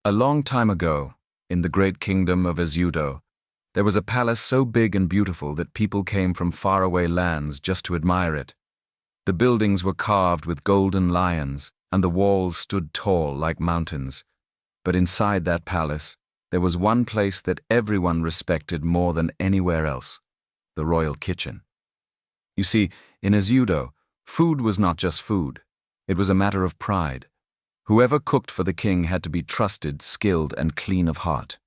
A long time ago, in the great kingdom of Ezeudo, there was a palace so big and beautiful that people came from faraway lands just to admire it. The buildings were carved with golden lions, and the walls stood tall like mountains. But inside that palace, there was one place that everyone respected more than anywhere else: the royal kitchen. You see, in Ezeudo, food was not just food. It was a matter of pride. Whoever cooked for the king had to be trusted, skilled, and clean of heart.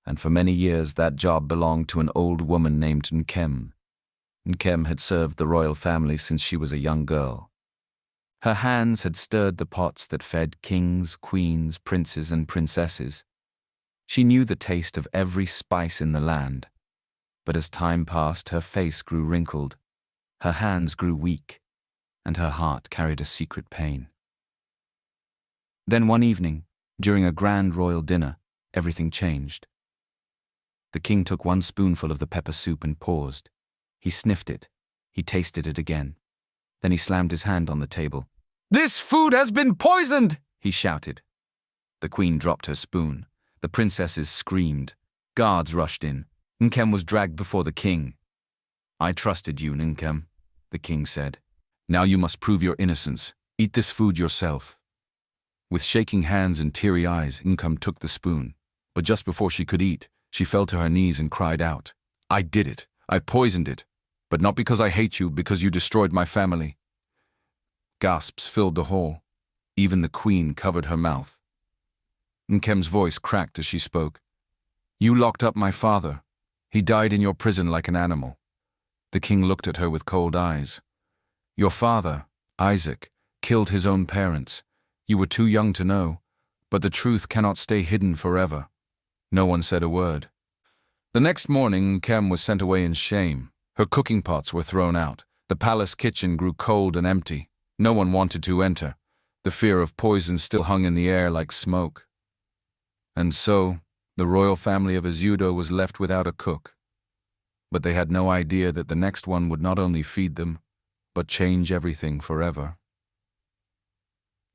And for many years that job belonged to an old woman named Nkem. Nkem had served the royal family since she was a young girl. Her hands had stirred the pots that fed kings, queens, princes, and princesses. She knew the taste of every spice in the land. But as time passed, her face grew wrinkled, her hands grew weak, and her heart carried a secret pain. Then one evening, during a grand royal dinner, everything changed. The king took one spoonful of the pepper soup and paused. He sniffed it. He tasted it again. Then he slammed his hand on the table. "This food has been poisoned!" he shouted. The queen dropped her spoon. The princesses screamed. Guards rushed in. Nkem was dragged before the king. "I trusted you, Nkem," the king said. "Now you must prove your innocence. Eat this food yourself." With shaking hands and teary eyes, Nkem took the spoon. But just before she could eat, she fell to her knees and cried out, "I did it. I poisoned it. But not because I hate you, because you destroyed my family." Gasps filled the hall. Even the queen covered her mouth. Nkem's voice cracked as she spoke. "You locked up my father. He died in your prison like an animal." The king looked at her with cold eyes. "Your father, Isaac, killed his own parents. You were too young to know, but the truth cannot stay hidden forever." No one said a word. The next morning, Nkem was sent away in shame. Her cooking pots were thrown out. The palace kitchen grew cold and empty. No one wanted to enter. The fear of poison still hung in the air like smoke. And so, the royal family of Ezeudo was left without a cook. But they had no idea that the next one would not only feed them, but change everything forever.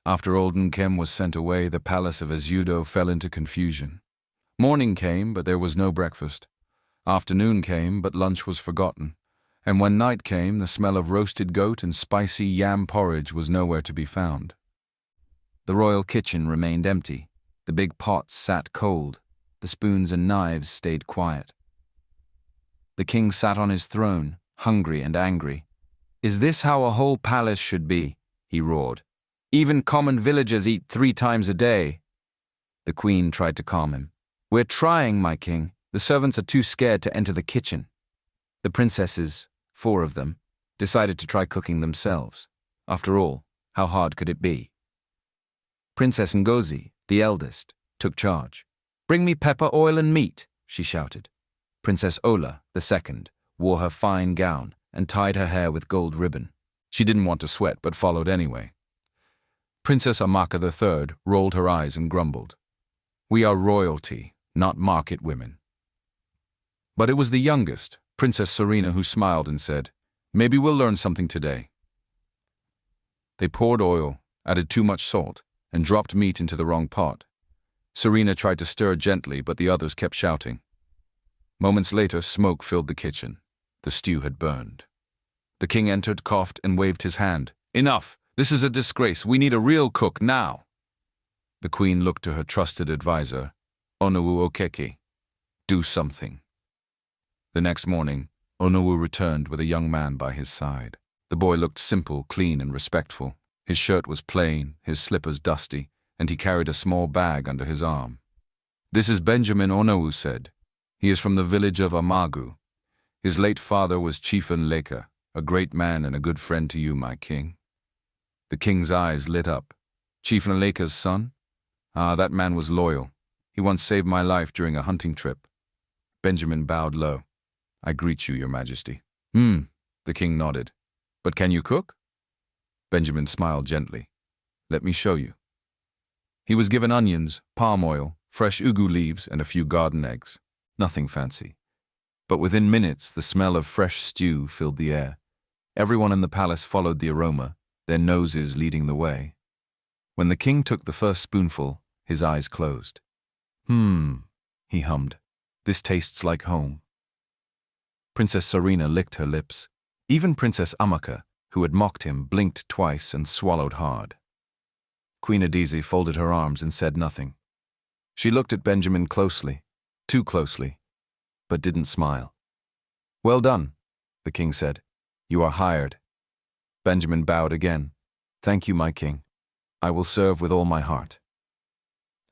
After old Nkem was sent away, the palace of Ezeudo fell into confusion. Morning came, but there was no breakfast. Afternoon came, but lunch was forgotten. And when night came, the smell of roasted goat and spicy yam porridge was nowhere to be found. The royal kitchen remained empty. The big pots sat cold. The spoons and knives stayed quiet. The king sat on his throne, hungry and angry. "Is this how a whole palace should be?" he roared. "Even common villagers eat 3 times a day." The queen tried to calm him. "We're trying, my king. The servants are too scared to enter the kitchen." The princesses, 4 of them, decided to try cooking themselves. After all, how hard could it be? Princess Ngozi, the eldest, took charge. "Bring me pepper, oil, and meat," she shouted. Princess Ola, the second, wore her fine gown and tied her hair with gold ribbon. She didn't want to sweat, but followed anyway. Princess Amaka the third rolled her eyes and grumbled. "We are royalty, not market women." But it was the youngest, Princess Serena, who smiled and said, "Maybe we'll learn something today." They poured oil, added too much salt, and dropped meat into the wrong pot. Serena tried to stir gently, but the others kept shouting. Moments later, smoke filled the kitchen. The stew had burned. The king entered, coughed, and waved his hand. "Enough! This is a disgrace. We need a real cook now." The queen looked to her trusted advisor, Onowu Okeke. "Do something." The next morning, Onowu returned with a young man by his side. The boy looked simple, clean, and respectful. His shirt was plain, his slippers dusty, and he carried a small bag under his arm. "This is Benjamin," Onowu said. "He is from the village of Amagu. His late father was Chieftain Leka, a great man and a good friend to you, my king." The king's eyes lit up. "Chieftain Leka's son? Ah, that man was loyal. He once saved my life during a hunting trip." Benjamin bowed low. "I greet you, your majesty." The king nodded. "But can you cook?" Benjamin smiled gently. "Let me show you." He was given onions, palm oil, fresh ugu leaves, and a few garden eggs. Nothing fancy. But within minutes, the smell of fresh stew filled the air. Everyone in the palace followed the aroma, their noses leading the way. When the king took the first spoonful, his eyes closed. He hummed. This tastes like home. Princess Serena licked her lips. Even Princess Amaka, who had mocked him, blinked twice and swallowed hard. Queen Adizi folded her arms and said nothing. She looked at Benjamin closely, too closely, but didn't smile. "Well done," the king said. "You are hired." Benjamin bowed again. "Thank you, my king. I will serve with all my heart."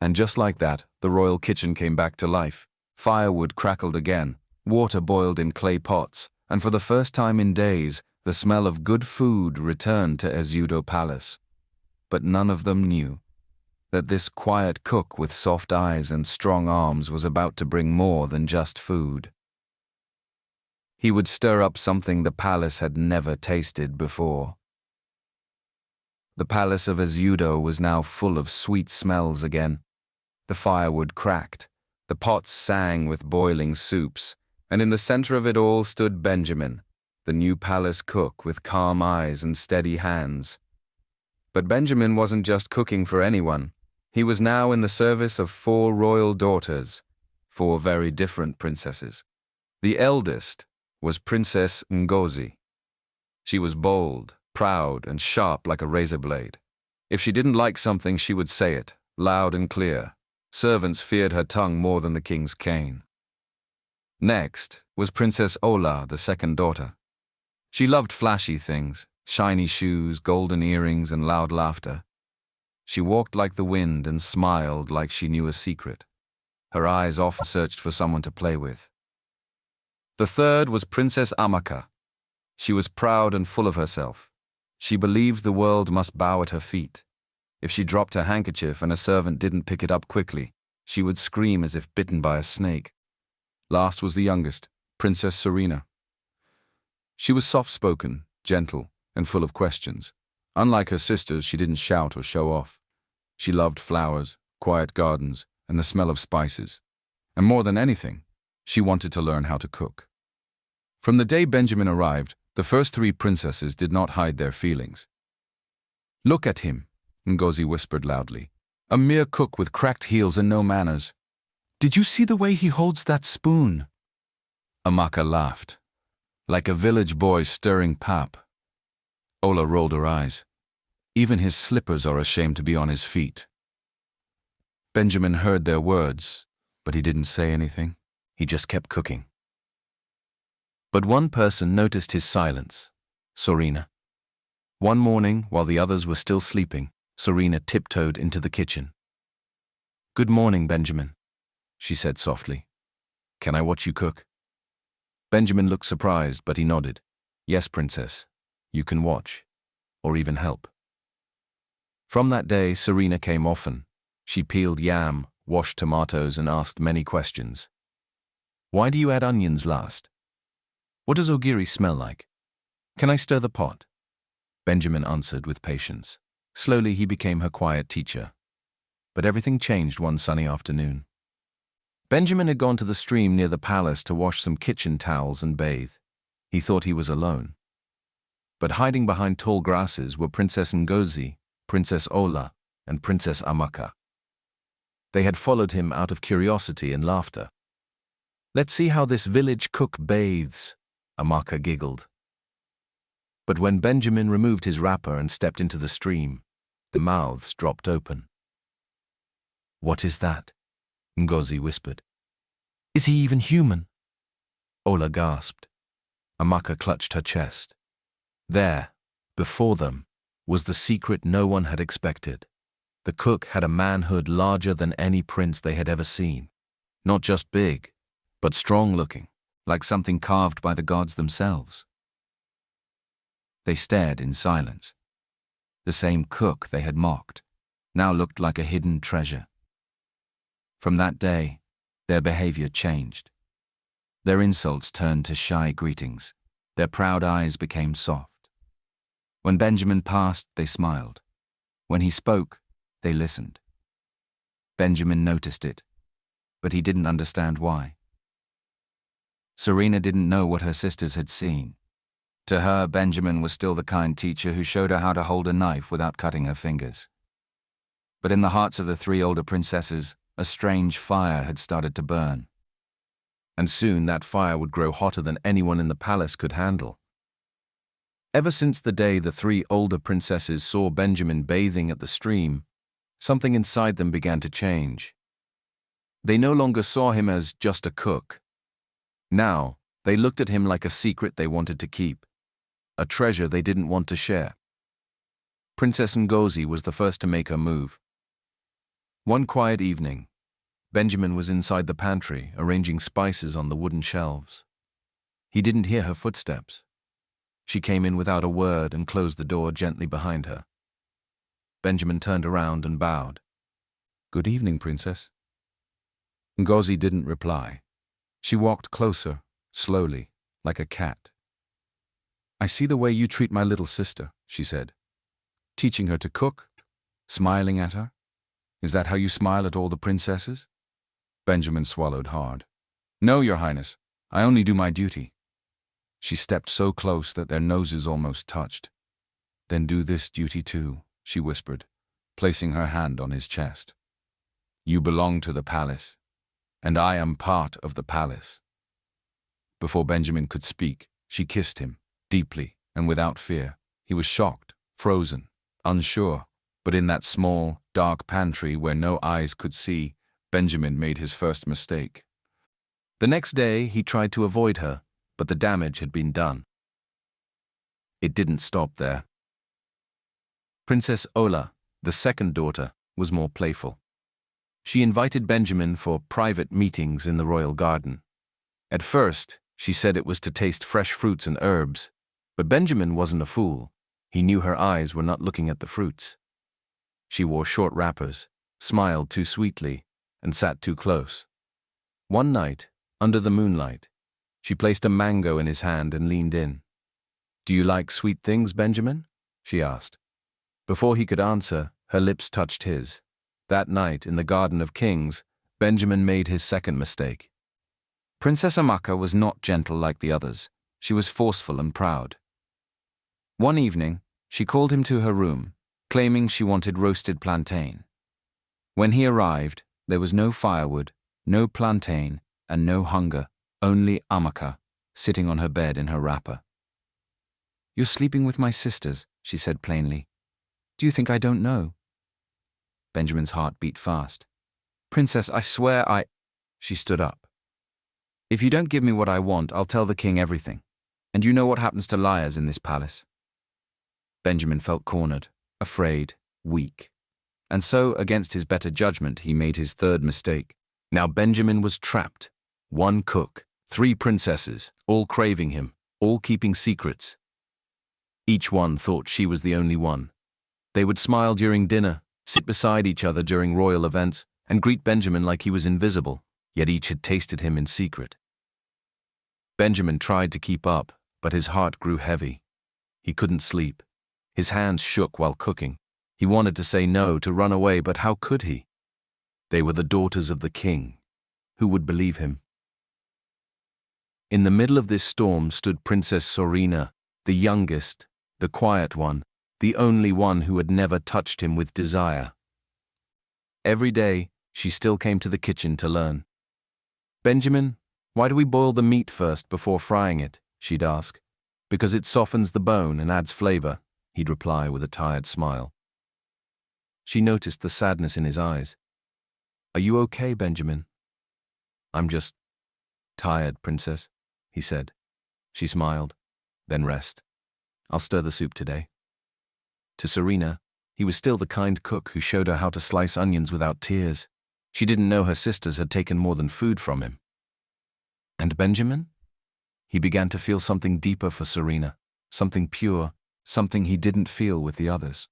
And just like that, the royal kitchen came back to life. Firewood crackled again, water boiled in clay pots, and for the first time in days, the smell of good food returned to Ezeudo Palace. But none of them knew that this quiet cook with soft eyes and strong arms was about to bring more than just food. He would stir up something the palace had never tasted before. The palace of Ezeudo was now full of sweet smells again. The firewood cracked, the pots sang with boiling soups, and in the center of it all stood Benjamin, the new palace cook with calm eyes and steady hands. But Benjamin wasn't just cooking for anyone. He was now in the service of 4 royal daughters, 4 very different princesses. The eldest was Princess Ngozi. She was bold, proud, and sharp like a razor blade. If she didn't like something, she would say it, loud and clear. Servants feared her tongue more than the king's cane. Next was Princess Ola, the second daughter. She loved flashy things, shiny shoes, golden earrings, and loud laughter. She walked like the wind and smiled like she knew a secret. Her eyes often searched for someone to play with. The third was Princess Amaka. She was proud and full of herself. She believed the world must bow at her feet. If she dropped her handkerchief and a servant didn't pick it up quickly, she would scream as if bitten by a snake. Last was the youngest, Princess Serena. She was soft-spoken, gentle, and full of questions. Unlike her sisters, she didn't shout or show off. She loved flowers, quiet gardens, and the smell of spices. And more than anything, she wanted to learn how to cook. From the day Benjamin arrived, the first 3 princesses did not hide their feelings. "Look at him," Ngozi whispered loudly. "A mere cook with cracked heels and no manners. Did you see the way he holds that spoon?" Amaka laughed, like a village boy stirring pap. Ola rolled her eyes. Even his slippers are ashamed to be on his feet. Benjamin heard their words, but he didn't say anything. He just kept cooking. But one person noticed his silence, Serena. One morning, while the others were still sleeping, Serena tiptoed into the kitchen. "Good morning, Benjamin," she said softly. "Can I watch you cook?" Benjamin looked surprised, but he nodded. "Yes, princess. You can watch, or even help." From that day, Serena came often. She peeled yam, washed tomatoes, and asked many questions. "Why do you add onions last? What does ogiri smell like? Can I stir the pot?" Benjamin answered with patience. Slowly he became her quiet teacher. But everything changed one sunny afternoon. Benjamin had gone to the stream near the palace to wash some kitchen towels and bathe. He thought he was alone. But hiding behind tall grasses were Princess Ngozi, Princess Ola, and Princess Amaka. They had followed him out of curiosity and laughter. "Let's see how this village cook bathes," Amaka giggled. But when Benjamin removed his wrapper and stepped into the stream, the mouths dropped open. "What is that?" Ngozi whispered. "Is he even human?" Ola gasped. Amaka clutched her chest. There, before them, was the secret no one had expected. The cook had a manhood larger than any prince they had ever seen. Not just big, but strong-looking, like something carved by the gods themselves. They stared in silence. The same cook they had mocked now looked like a hidden treasure. From that day, their behavior changed. Their insults turned to shy greetings. Their proud eyes became soft. When Benjamin passed, they smiled. When he spoke, they listened. Benjamin noticed it, but he didn't understand why. Serena didn't know what her sisters had seen. To her, Benjamin was still the kind teacher who showed her how to hold a knife without cutting her fingers. But in the hearts of the 3 older princesses, a strange fire had started to burn. And soon that fire would grow hotter than anyone in the palace could handle. Ever since the day the three older princesses saw Benjamin bathing at the stream, something inside them began to change. They no longer saw him as just a cook. Now, they looked at him like a secret they wanted to keep, a treasure they didn't want to share. Princess Ngozi was the first to make her move. One quiet evening, Benjamin was inside the pantry, arranging spices on the wooden shelves. He didn't hear her footsteps. She came in without a word and closed the door gently behind her. Benjamin turned around and bowed. "Good evening, Princess." Ngozi didn't reply. She walked closer, slowly, like a cat. "I see the way you treat my little sister," she said. "Teaching her to cook, smiling at her. Is that how you smile at all the princesses?" Benjamin swallowed hard. "No, Your Highness. I only do my duty." She stepped so close that their noses almost touched. "Then do this duty too," she whispered, placing her hand on his chest. "You belong to the palace, and I am part of the palace." Before Benjamin could speak, she kissed him, deeply and without fear. He was shocked, frozen, unsure, but in that small, dark pantry where no eyes could see, Benjamin made his first mistake. The next day, he tried to avoid her, but the damage had been done. It didn't stop there. Princess Ola, the second daughter, was more playful. She invited Benjamin for private meetings in the royal garden. At first, she said it was to taste fresh fruits and herbs, but Benjamin wasn't a fool. He knew her eyes were not looking at the fruits. She wore short wrappers, smiled too sweetly, and sat too close. One night, under the moonlight, she placed a mango in his hand and leaned in. "Do you like sweet things, Benjamin?" she asked. Before he could answer, her lips touched his. That night, in the Garden of Kings, Benjamin made his second mistake. Princess Amaka was not gentle like the others. She was forceful and proud. One evening, she called him to her room, claiming she wanted roasted plantain. When he arrived, there was no firewood, no plantain, and no hunger, only Amaka, sitting on her bed in her wrapper. "You're sleeping with my sisters," she said plainly. "Do you think I don't know?" Benjamin's heart beat fast. "Princess, I swear I—" She stood up. "If you don't give me what I want, I'll tell the king everything. And you know what happens to liars in this palace." Benjamin felt cornered, afraid, weak. And so, against his better judgment, he made his third mistake. Now Benjamin was trapped. One cook, three princesses, all craving him, all keeping secrets. Each one thought she was the only one. They would smile during dinner, sit beside each other during royal events, and greet Benjamin like he was invisible, yet each had tasted him in secret. Benjamin tried to keep up, but his heart grew heavy. He couldn't sleep. His hands shook while cooking. He wanted to say no, to run away, but how could he? They were the daughters of the king. Who would believe him? In the middle of this storm stood Princess Sorina, the youngest, the quiet one, the only one who had never touched him with desire. Every day, she still came to the kitchen to learn. "Benjamin, why do we boil the meat first before frying it?" she'd ask. "Because it softens the bone and adds flavor," he'd reply with a tired smile. She noticed the sadness in his eyes. "Are you okay, Benjamin?" "I'm just tired, Princess," he said. She smiled. "Then rest. I'll stir the soup today." To Serena, he was still the kind cook who showed her how to slice onions without tears. She didn't know her sisters had taken more than food from him. And Benjamin? He began to feel something deeper for Serena, something pure, something he didn't feel with the others.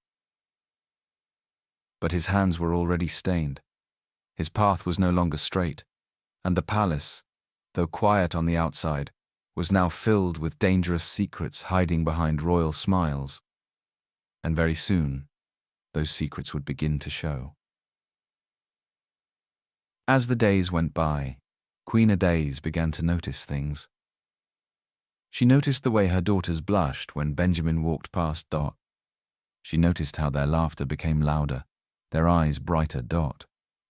But his hands were already stained. His path was no longer straight, and the palace, though quiet on the outside, was now filled with dangerous secrets hiding behind royal smiles. And very soon, those secrets would begin to show. As the days went by, Queen Adaze began to notice things. She noticed the way her daughters blushed when Benjamin walked past Dot. She noticed how their laughter became louder, their eyes brighter. Dot,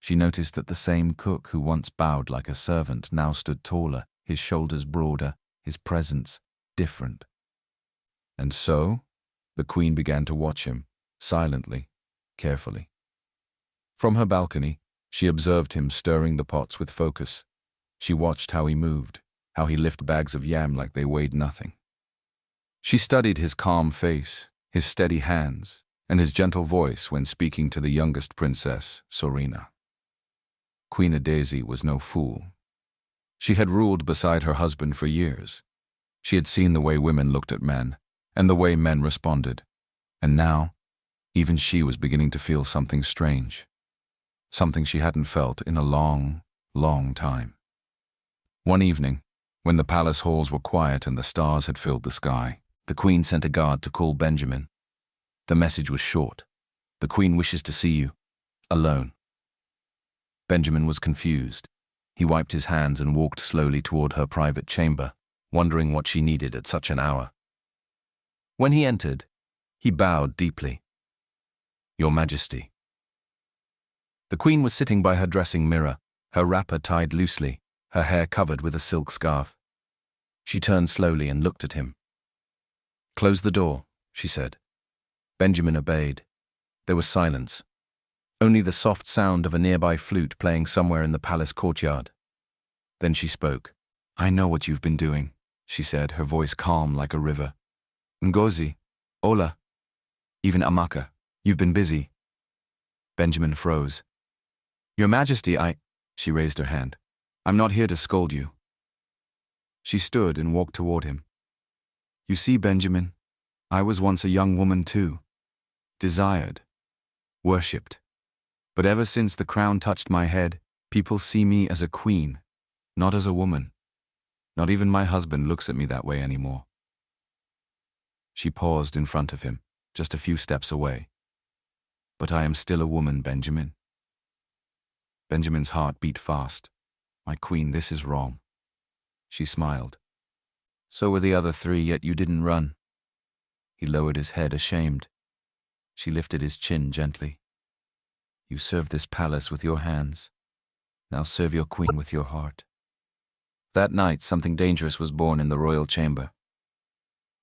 She noticed that the same cook who once bowed like a servant now stood taller, his shoulders broader, his presence different. And so, the queen began to watch him, silently, carefully. From her balcony, she observed him stirring the pots with focus. She watched how he moved, how he lifted bags of yam like they weighed nothing. She studied his calm face, his steady hands, and his gentle voice when speaking to the youngest princess, Sorina. Queen Adesi was no fool. She had ruled beside her husband for years. She had seen the way women looked at men, and the way men responded. And now, even she was beginning to feel something strange. Something she hadn't felt in a long, long time. One evening, when the palace halls were quiet and the stars had filled the sky, the queen sent a guard to call Benjamin. The message was short. The queen wishes to see you, alone. Benjamin was confused. He wiped his hands and walked slowly toward her private chamber, wondering what she needed at such an hour. When he entered, he bowed deeply. Your Majesty. The queen was sitting by her dressing mirror, her wrapper tied loosely, her hair covered with a silk scarf. She turned slowly and looked at him. Close the door, she said. Benjamin obeyed. There was silence. Only the soft sound of a nearby flute playing somewhere in the palace courtyard. Then she spoke. I know what you've been doing, she said, her voice calm like a river. Ngozi, Ola, even Amaka, you've been busy. Benjamin froze. Your Majesty, she raised her hand. I'm not here to scold you. She stood and walked toward him. You see, Benjamin, I was once a young woman too. Desired. Worshipped. But ever since the crown touched my head, people see me as a queen, not as a woman. Not even my husband looks at me that way anymore. She paused in front of him, just a few steps away. But I am still a woman, Benjamin. Benjamin's heart beat fast. My queen, this is wrong. She smiled. So were the other three, yet you didn't run. He lowered his head, ashamed. She lifted his chin gently. You served this palace with your hands. Now serve your queen with your heart. That night, something dangerous was born in the royal chamber.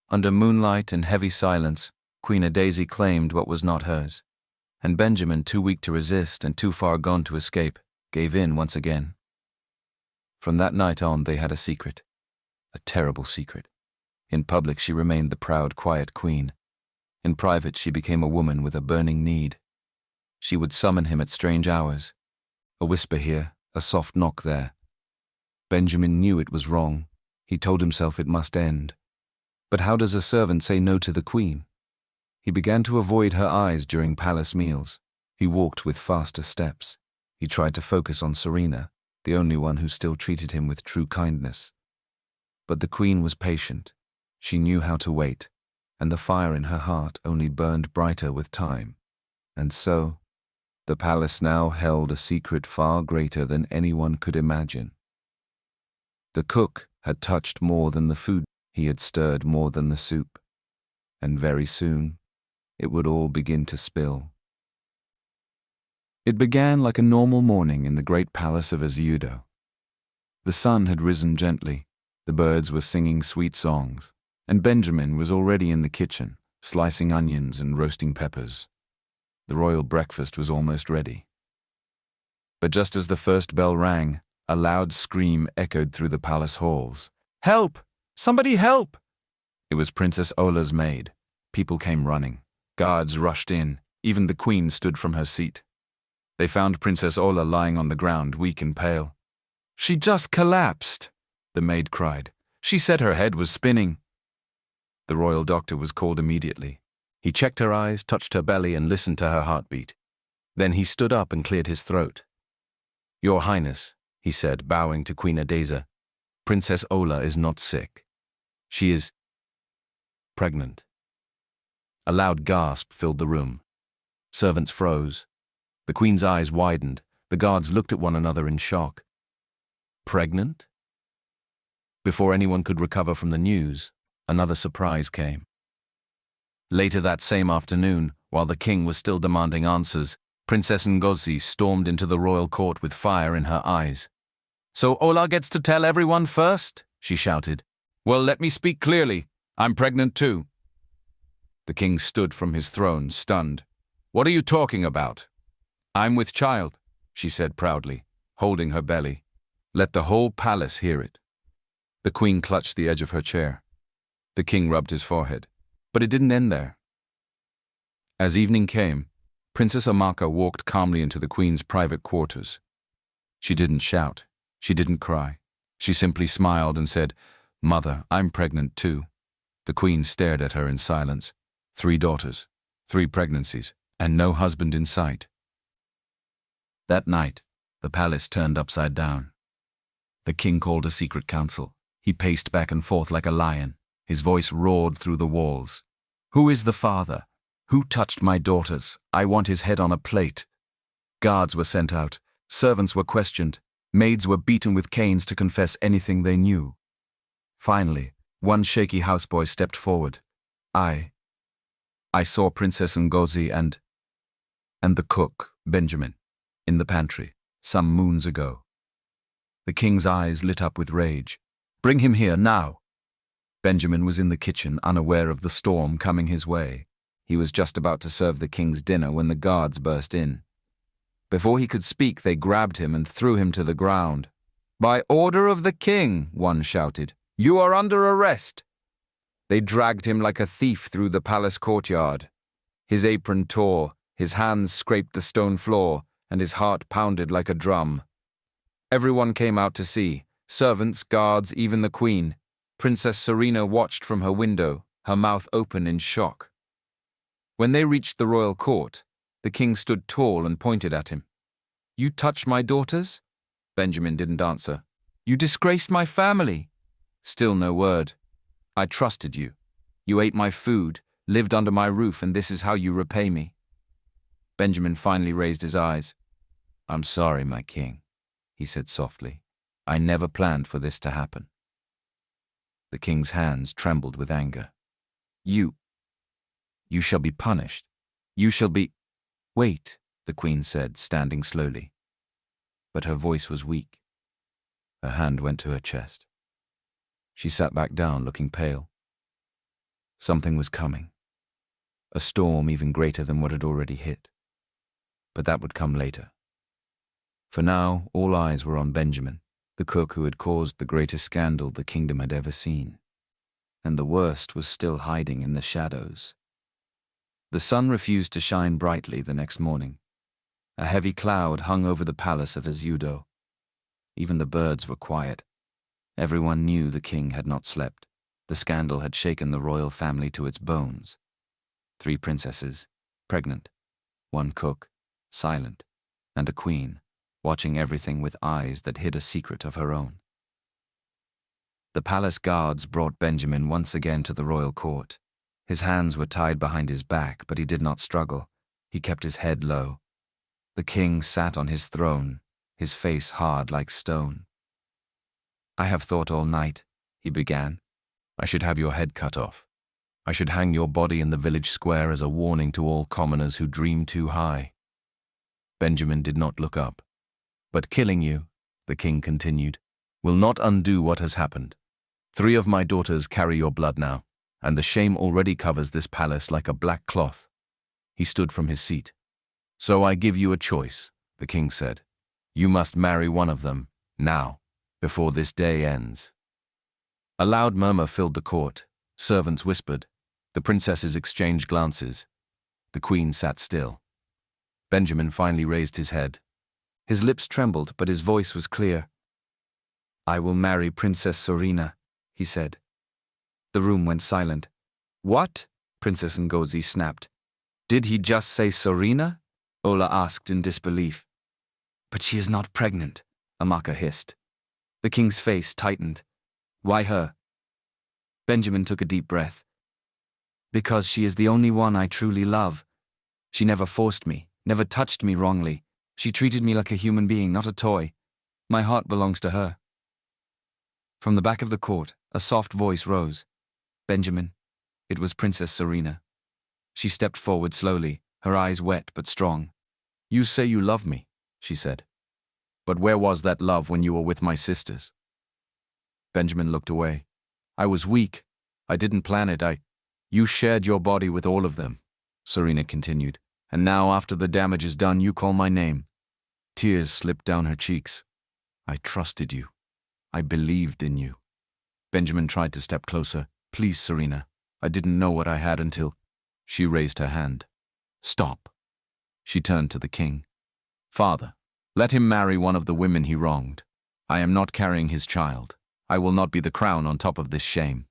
Under moonlight and heavy silence, Queen Adesi claimed what was not hers. And Benjamin, too weak to resist and too far gone to escape, gave in once again. From that night on, they had a secret. A terrible secret. In public, she remained the proud, quiet queen. In private, she became a woman with a burning need. She would summon him at strange hours. A whisper here, a soft knock there. Benjamin knew it was wrong. He told himself it must end. But how does a servant say no to the queen? He began to avoid her eyes during palace meals. He walked with faster steps. He tried to focus on Sorina, the only one who still treated him with true kindness. But the queen was patient. She knew how to wait, and the fire in her heart only burned brighter with time. And so, the palace now held a secret far greater than anyone could imagine. The cook had touched more than the food. He had stirred more than the soup. And very soon, it would all begin to spill. It began like a normal morning in the great palace of Ezeudo. The sun had risen gently, the birds were singing sweet songs, and Benjamin was already in the kitchen, slicing onions and roasting peppers. The royal breakfast was almost ready. But just as the first bell rang, a loud scream echoed through the palace halls. Help! Somebody help! It was Princess Ola's maid. People came running. Guards rushed in. Even the queen stood from her seat. They found Princess Ola lying on the ground, weak and pale. She just collapsed, the maid cried. She said her head was spinning. The royal doctor was called immediately. He checked her eyes, touched her belly, and listened to her heartbeat. Then he stood up and cleared his throat. Your Highness, he said, bowing to Queen Adesi, Princess Ola is not sick. She is pregnant. A loud gasp filled the room. Servants froze. The queen's eyes widened. The guards looked at one another in shock. Pregnant? Before anyone could recover from the news, another surprise came. Later that same afternoon, while the king was still demanding answers, Princess Ngozi stormed into the royal court with fire in her eyes. "So Ola gets to tell everyone first?" she shouted. "Well, let me speak clearly. I'm pregnant too." The king stood from his throne, stunned. "What are you talking about?" "I'm with child," she said proudly, holding her belly. "Let the whole palace hear it." The queen clutched the edge of her chair. The king rubbed his forehead. But it didn't end there. As evening came, Princess Amaka walked calmly into the queen's private quarters. She didn't shout. She didn't cry. She simply smiled and said, "Mother, I'm pregnant too." The queen stared at her in silence. 3 daughters, 3 pregnancies, and no husband in sight. That night, the palace turned upside down. The king called a secret council. He paced back and forth like a lion. His voice roared through the walls. "Who is the father? Who touched my daughters? I want his head on a plate." Guards were sent out. Servants were questioned. Maids were beaten with canes to confess anything they knew. Finally, one shaky houseboy stepped forward. I saw Princess Ngozi and the cook, Benjamin, in the pantry, some moons ago." The king's eyes lit up with rage. "Bring him here, now." Benjamin was in the kitchen, unaware of the storm coming his way. He was just about to serve the king's dinner when the guards burst in. Before he could speak, they grabbed him and threw him to the ground. "By order of the king," one shouted, "you are under arrest." They dragged him like a thief through the palace courtyard. His apron tore, his hands scraped the stone floor, and his heart pounded like a drum. Everyone came out to see, servants, guards, even the queen. Princess Serena watched from her window, her mouth open in shock. When they reached the royal court, the king stood tall and pointed at him. "You touched my daughters?" Benjamin didn't answer. "You disgraced my family." Still no word. "I trusted you. You ate my food, lived under my roof, and this is how you repay me." Benjamin finally raised his eyes. "I'm sorry, my king," he said softly. "I never planned for this to happen." The king's hands trembled with anger. You shall be punished. You shall be—" "Wait," the queen said, standing slowly. But her voice was weak. Her hand went to her chest. She sat back down, looking pale. Something was coming. A storm even greater than what had already hit. But that would come later. For now, all eyes were on Benjamin, the cook who had caused the greatest scandal the kingdom had ever seen. And the worst was still hiding in the shadows. The sun refused to shine brightly the next morning. A heavy cloud hung over the palace of Ezeudo. Even the birds were quiet. Everyone knew the king had not slept. The scandal had shaken the royal family to its bones. 3 princesses, pregnant, 1 cook, silent, and a queen, watching everything with eyes that hid a secret of her own. The palace guards brought Benjamin once again to the royal court. His hands were tied behind his back, but he did not struggle. He kept his head low. The king sat on his throne, his face hard like stone. "I have thought all night," he began. "I should have your head cut off. I should hang your body in the village square as a warning to all commoners who dream too high." Benjamin did not look up. "But killing you," the king continued, "will not undo what has happened. 3 of my daughters carry your blood now, and the shame already covers this palace like a black cloth." He stood from his seat. "So I give you a choice," the king said. "You must marry one of them, now, before this day ends." A loud murmur filled the court. Servants whispered. The princesses exchanged glances. The queen sat still. Benjamin finally raised his head. His lips trembled, but his voice was clear. "I will marry Princess Serena," he said. The room went silent. "What?" Princess Ngozi snapped. "Did he just say Serena?" Ola asked in disbelief. "But she is not pregnant," Amaka hissed. The king's face tightened. "Why her?" Benjamin took a deep breath. "Because she is the only one I truly love. She never forced me, never touched me wrongly. She treated me like a human being, not a toy. My heart belongs to her." From the back of the court, a soft voice rose. "Benjamin." It was Princess Serena. She stepped forward slowly, her eyes wet but strong. "You say you love me," she said. "But where was that love when you were with my sisters?" Benjamin looked away. "I was weak. I didn't plan it. You shared your body with all of them," Serena continued. "And now, after the damage is done, you call my name." Tears slipped down her cheeks. "I trusted you. I believed in you." Benjamin tried to step closer. "Please, Serena. I didn't know what I had until—" She raised her hand. "Stop." She turned to the king. "Father, let him marry one of the women he wronged. I am not carrying his child. I will not be the crown on top of this shame."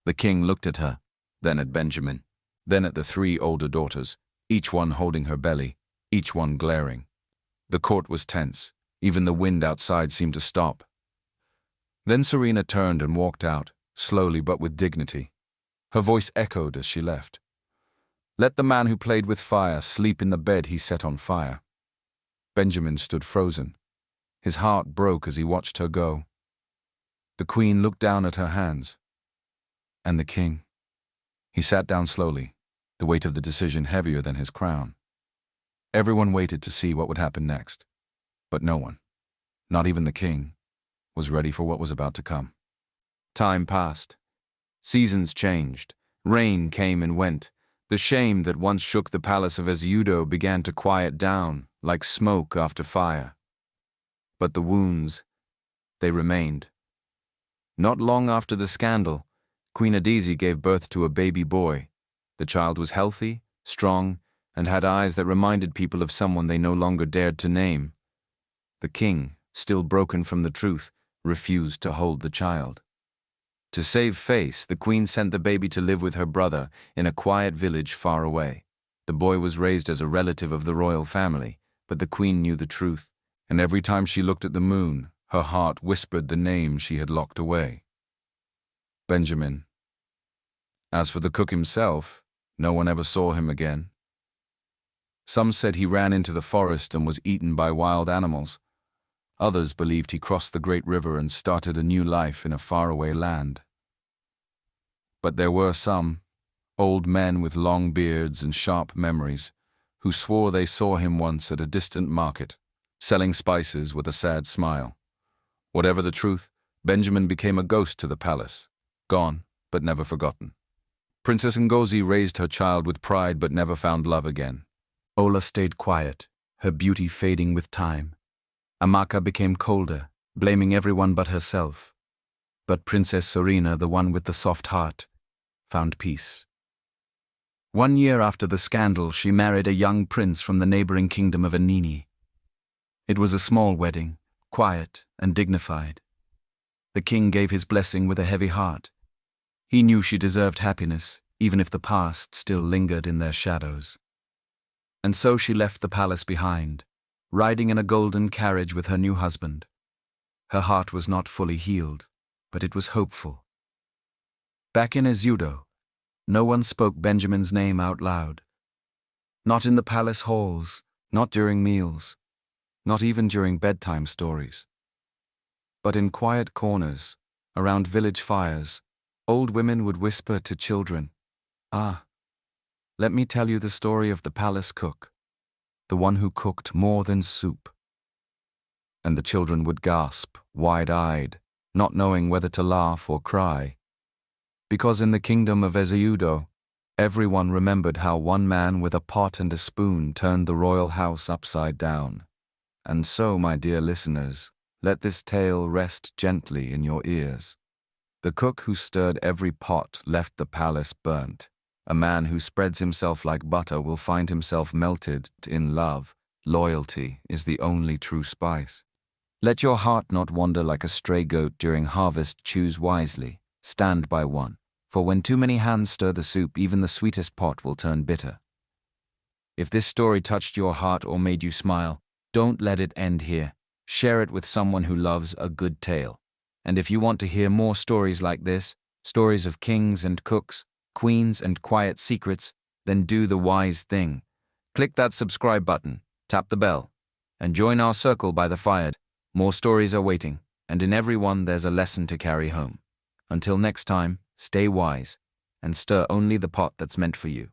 The king looked at her, then at Benjamin, then at the 3 older daughters, each one holding her belly, each one glaring. The court was tense. Even the wind outside seemed to stop. Then Serena turned and walked out, slowly but with dignity. Her voice echoed as she left. "Let the man who played with fire sleep in the bed he set on fire." Benjamin stood frozen. His heart broke as he watched her go. The queen looked down at her hands. And the king. He sat down slowly, the weight of the decision heavier than his crown. Everyone waited to see what would happen next. But no one, not even the king, was ready for what was about to come. Time passed. Seasons changed. Rain came and went. The shame that once shook the palace of Ezeudo began to quiet down, like smoke after fire. But the wounds, they remained. Not long after the scandal, Queen Adizi gave birth to a baby boy. The child was healthy, strong, and had eyes that reminded people of someone they no longer dared to name. The king, still broken from the truth, refused to hold the child. To save face, the queen sent the baby to live with her brother in a quiet village far away. The boy was raised as a relative of the royal family, but the queen knew the truth, and every time she looked at the moon, her heart whispered the name she had locked away. Benjamin. As for the cook himself, no one ever saw him again. Some said he ran into the forest and was eaten by wild animals. Others believed he crossed the great river and started a new life in a faraway land. But there were some, old men with long beards and sharp memories, who swore they saw him once at a distant market, selling spices with a sad smile. Whatever the truth, Benjamin became a ghost to the palace, gone but never forgotten. Princess Ngozi raised her child with pride but never found love again. Ola stayed quiet, her beauty fading with time. Amaka became colder, blaming everyone but herself. But Princess Serena, the one with the soft heart, found peace. 1 year after the scandal, she married a young prince from the neighboring kingdom of Anini. It was a small wedding, quiet and dignified. The king gave his blessing with a heavy heart. He knew she deserved happiness, even if the past still lingered in their shadows. And so she left the palace behind, riding in a golden carriage with her new husband. Her heart was not fully healed, but it was hopeful. Back in Ezeudo, no one spoke Benjamin's name out loud. Not in the palace halls, not during meals, not even during bedtime stories. But in quiet corners, around village fires, old women would whisper to children, "Ah, let me tell you the story of the palace cook, the one who cooked more than soup." And the children would gasp, wide-eyed, not knowing whether to laugh or cry. Because in the kingdom of Ezeudo, everyone remembered how one man with a pot and a spoon turned the royal house upside down. And so, my dear listeners, let this tale rest gently in your ears. The cook who stirred every pot left the palace burnt. A man who spreads himself like butter will find himself melted in love. Loyalty is the only true spice. Let your heart not wander like a stray goat during harvest. Choose wisely. Stand by one. For when too many hands stir the soup, even the sweetest pot will turn bitter. If this story touched your heart or made you smile, don't let it end here. Share it with someone who loves a good tale. And if you want to hear more stories like this, stories of kings and cooks, queens and quiet secrets, then do the wise thing. Click that subscribe button, tap the bell, and join our circle by the fire. More stories are waiting, and in every one there's a lesson to carry home. Until next time, stay wise, and stir only the pot that's meant for you.